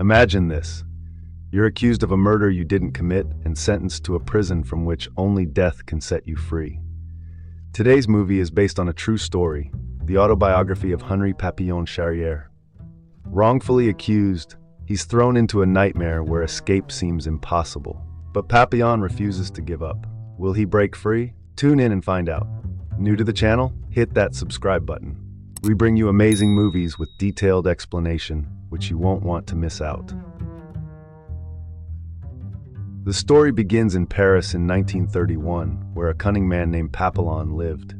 Imagine this. You're accused of a murder you didn't commit and sentenced to a prison from which only death can set you free. Today's movie is based on a true story, the autobiography of Henri Papillon Charriere. Wrongfully accused, he's thrown into a nightmare where escape seems impossible. But Papillon refuses to give up. Will he break free? Tune in and find out. New to the channel? Hit that subscribe button. We bring you amazing movies with detailed explanation, which you won't want to miss out. The story begins in Paris in 1931, where a cunning man named Papillon lived.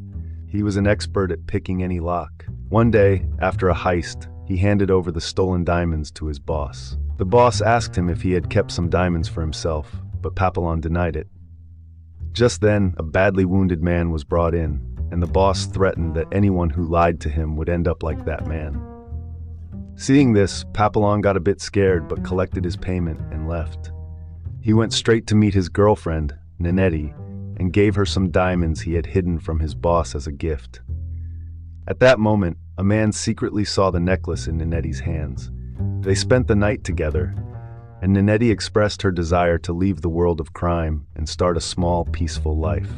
He was an expert at picking any lock. One day, after a heist, he handed over the stolen diamonds to his boss. The boss asked him if he had kept some diamonds for himself, but Papillon denied it. Just then, a badly wounded man was brought in, and the boss threatened that anyone who lied to him would end up like that man. Seeing this, Papillon got a bit scared but collected his payment and left. He went straight to meet his girlfriend, Ninette, and gave her some diamonds he had hidden from his boss as a gift. At that moment, a man secretly saw the necklace in Ninette's hands. They spent the night together, and Ninette expressed her desire to leave the world of crime and start a small, peaceful life.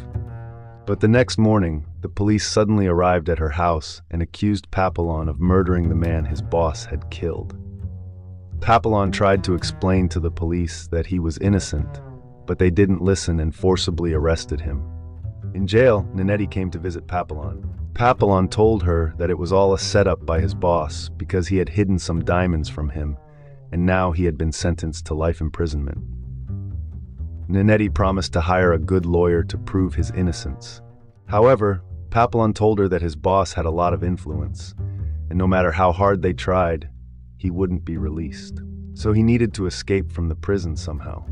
But the next morning, the police suddenly arrived at her house and accused Papillon of murdering the man his boss had killed. Papillon tried to explain to the police that he was innocent, but they didn't listen and forcibly arrested him. In jail, Ninette came to visit Papillon. Papillon told her that it was all a setup by his boss because he had hidden some diamonds from him, and now he had been sentenced to life imprisonment. Ninette promised to hire a good lawyer to prove his innocence. However, Papillon told her that his boss had a lot of influence, and no matter how hard they tried, he wouldn't be released. So he needed to escape from the prison somehow.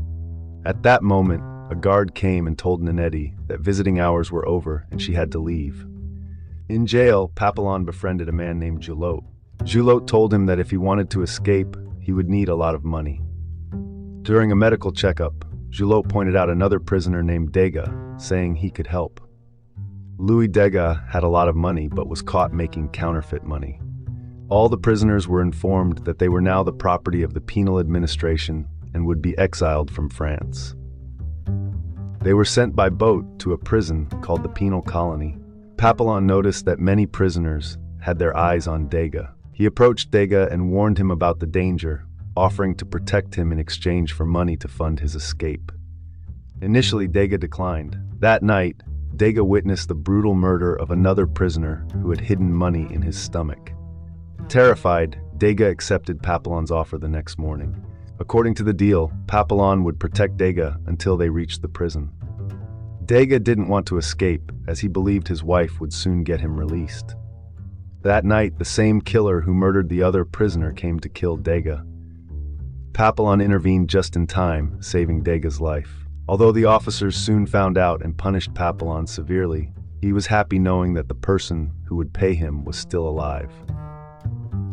At that moment, a guard came and told Ninette that visiting hours were over and she had to leave. In jail, Papillon befriended a man named Julot. Julot told him that if he wanted to escape, he would need a lot of money. During a medical checkup, Julot pointed out another prisoner named Degas, saying he could help. Louis Degas had a lot of money but was caught making counterfeit money. All the prisoners were informed that they were now the property of the penal administration and would be exiled from France. They were sent by boat to a prison called the penal colony. Papillon noticed that many prisoners had their eyes on Degas. He approached Degas and warned him about the danger, offering to protect him in exchange for money to fund his escape. Initially, Degas declined. That night, Degas witnessed the brutal murder of another prisoner who had hidden money in his stomach. Terrified, Degas accepted Papillon's offer the next morning. According to the deal, Papillon would protect Degas until they reached the prison. Degas didn't want to escape, as he believed his wife would soon get him released. That night, the same killer who murdered the other prisoner came to kill Degas. Papillon intervened just in time, saving Degas' life. Although the officers soon found out and punished Papillon severely, he was happy knowing that the person who would pay him was still alive.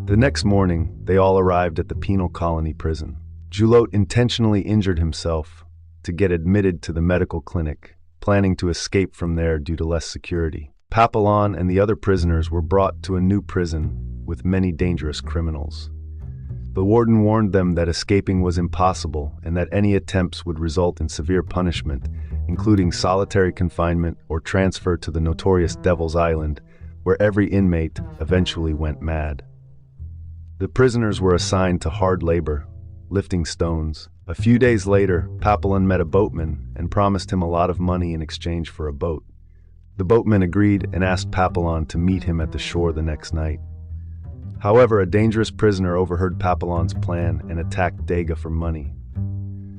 The next morning, they all arrived at the penal colony prison. Julot intentionally injured himself to get admitted to the medical clinic, planning to escape from there due to less security. Papillon and the other prisoners were brought to a new prison with many dangerous criminals. The warden warned them that escaping was impossible and that any attempts would result in severe punishment, including solitary confinement or transfer to the notorious Devil's Island, where every inmate eventually went mad. The prisoners were assigned to hard labor, lifting stones. A few days later, Papillon met a boatman and promised him a lot of money in exchange for a boat. The boatman agreed and asked Papillon to meet him at the shore the next night. However, a dangerous prisoner overheard Papillon's plan and attacked Degas for money.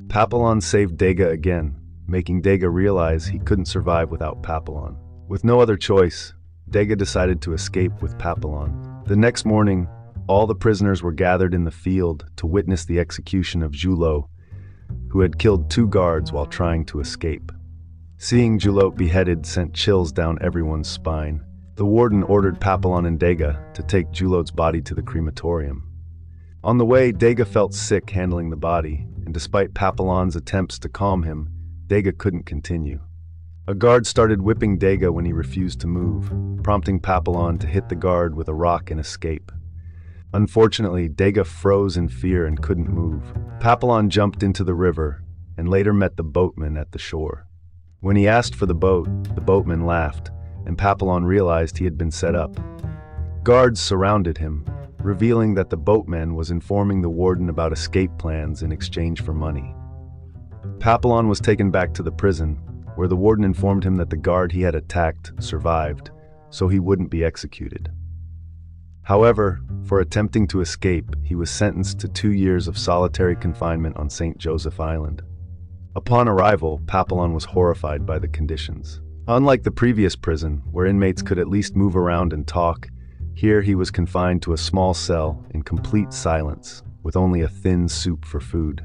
Papillon saved Degas again, making Degas realize he couldn't survive without Papillon. With no other choice, Degas decided to escape with Papillon. The next morning, all the prisoners were gathered in the field to witness the execution of Julot, who had killed 2 guards while trying to escape. Seeing Julot beheaded sent chills down everyone's spine. The warden ordered Papillon and Degas to take Julot's body to the crematorium. On the way, Degas felt sick handling the body, and despite Papillon's attempts to calm him, Degas couldn't continue. A guard started whipping Degas when he refused to move, prompting Papillon to hit the guard with a rock and escape. Unfortunately, Dega froze in fear and couldn't move. Papillon jumped into the river and later met the boatman at the shore. When he asked for the boat, the boatman laughed, and Papillon realized he had been set up. Guards surrounded him, revealing that the boatman was informing the warden about escape plans in exchange for money. Papillon was taken back to the prison, where the warden informed him that the guard he had attacked survived, so he wouldn't be executed. However, for attempting to escape, he was sentenced to 2 years of solitary confinement on St. Joseph Island. Upon arrival, Papillon was horrified by the conditions. Unlike the previous prison, where inmates could at least move around and talk, here he was confined to a small cell in complete silence, with only a thin soup for food.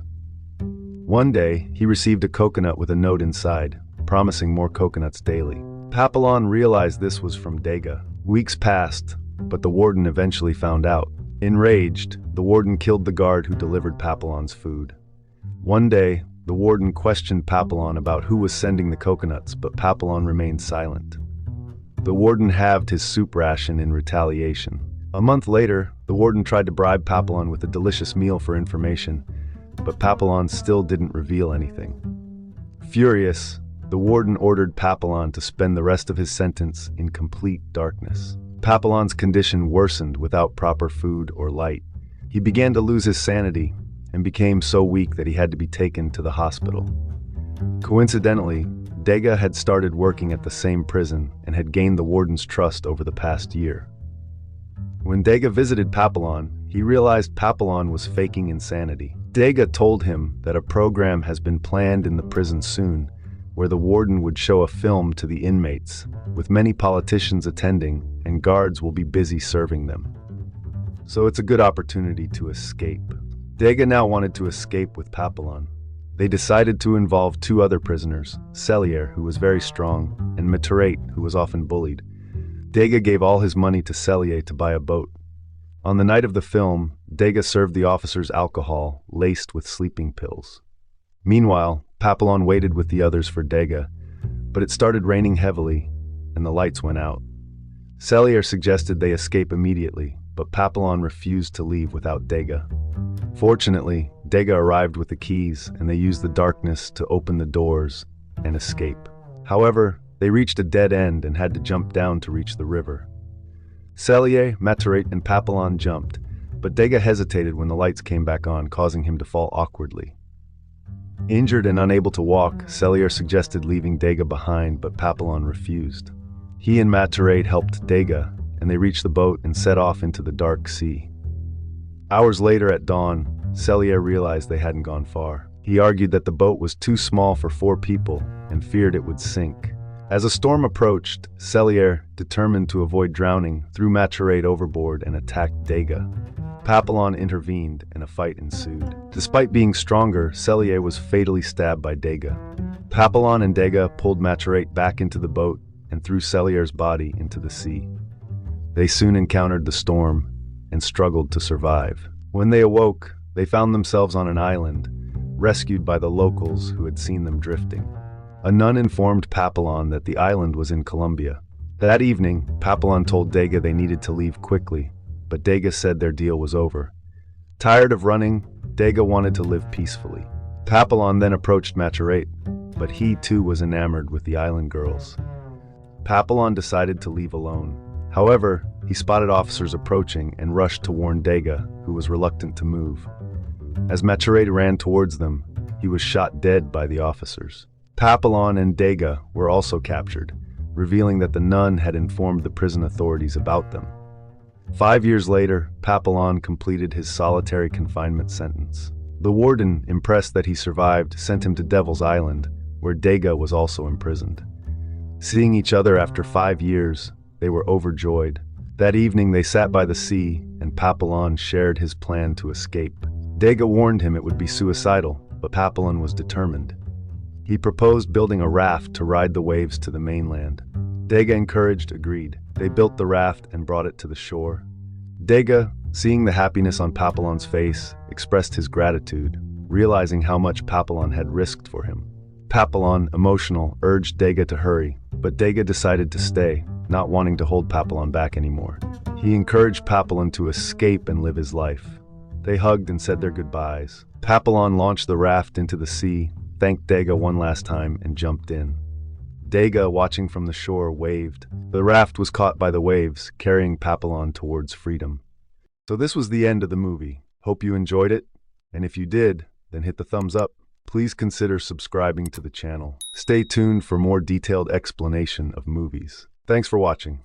One day, he received a coconut with a note inside, promising more coconuts daily. Papillon realized this was from Dega. Weeks passed, but the warden eventually found out. Enraged, the warden killed the guard who delivered Papillon's food. One day, the warden questioned Papillon about who was sending the coconuts, but Papillon remained silent. The warden halved his soup ration in retaliation. A month later, the warden tried to bribe Papillon with a delicious meal for information, but Papillon still didn't reveal anything. Furious, the warden ordered Papillon to spend the rest of his sentence in complete darkness. Papillon's condition worsened without proper food or light. He began to lose his sanity and became so weak that he had to be taken to the hospital. Coincidentally, Dega had started working at the same prison and had gained the warden's trust over the past year. When Dega visited Papillon, he realized Papillon was faking insanity. Dega told him that a program has been planned in the prison soon, where the warden would show a film to the inmates, with many politicians attending, and guards will be busy serving them. So it's a good opportunity to escape. Dega now wanted to escape with Papillon. They decided to involve 2 other prisoners, Charriere, who was very strong, and Noer, who was often bullied. Dega gave all his money to Charriere to buy a boat. On the night of the film, Dega served the officers alcohol laced with sleeping pills. Meanwhile, Papillon waited with the others for Dega, but it started raining heavily, and the lights went out. Charriere suggested they escape immediately, but Papillon refused to leave without Dega. Fortunately, Dega arrived with the keys, and they used the darkness to open the doors and escape. However, they reached a dead end and had to jump down to reach the river. Charriere, Noer, and Papillon jumped, but Dega hesitated when the lights came back on, causing him to fall awkwardly. Injured and unable to walk, Charriere suggested leaving Dega behind, but Papillon refused. He and Noer helped Dega, and they reached the boat and set off into the dark sea. Hours later at dawn, Charriere realized they hadn't gone far. He argued that the boat was too small for 4 people and feared it would sink. As a storm approached, Charriere, determined to avoid drowning, threw Noer overboard and attacked Dega. Papillon intervened and a fight ensued. Despite being stronger, Charriere was fatally stabbed by Dega. Papillon and Dega pulled Noer back into the boat and threw Charriere's body into the sea. They soon encountered the storm and struggled to survive. When they awoke, they found themselves on an island, rescued by the locals who had seen them drifting. A nun informed Papillon that the island was in Colombia. That evening, Papillon told Dega they needed to leave quickly, but Dega said their deal was over. Tired of running, Dega wanted to live peacefully. Papillon then approached Noer, but he too was enamored with the island girls. Papillon decided to leave alone. However, he spotted officers approaching and rushed to warn Dega, who was reluctant to move. As Noer ran towards them, he was shot dead by the officers. Papillon and Dega were also captured, revealing that the nun had informed the prison authorities about them. 5 years later, Papillon completed his solitary confinement sentence. The warden, impressed that he survived, sent him to Devil's Island, where Dega was also imprisoned. Seeing each other after 5 years, they were overjoyed. That evening they sat by the sea, and Papillon shared his plan to escape. Dega warned him it would be suicidal, but Papillon was determined. He proposed building a raft to ride the waves to the mainland. Dega, encouraged, agreed. They built the raft and brought it to the shore. Dega, seeing the happiness on Papillon's face, expressed his gratitude, realizing how much Papillon had risked for him. Papillon, emotional, urged Dega to hurry, but Dega decided to stay, not wanting to hold Papillon back anymore. He encouraged Papillon to escape and live his life. They hugged and said their goodbyes. Papillon launched the raft into the sea, thanked Dega one last time, and jumped in. Dega, watching from the shore, waved. The raft was caught by the waves, carrying Papillon towards freedom. So this was the end of the movie. Hope you enjoyed it, and if you did, then hit the thumbs up. Please consider subscribing to the channel. Stay tuned for more detailed explanation of movies. Thanks for watching.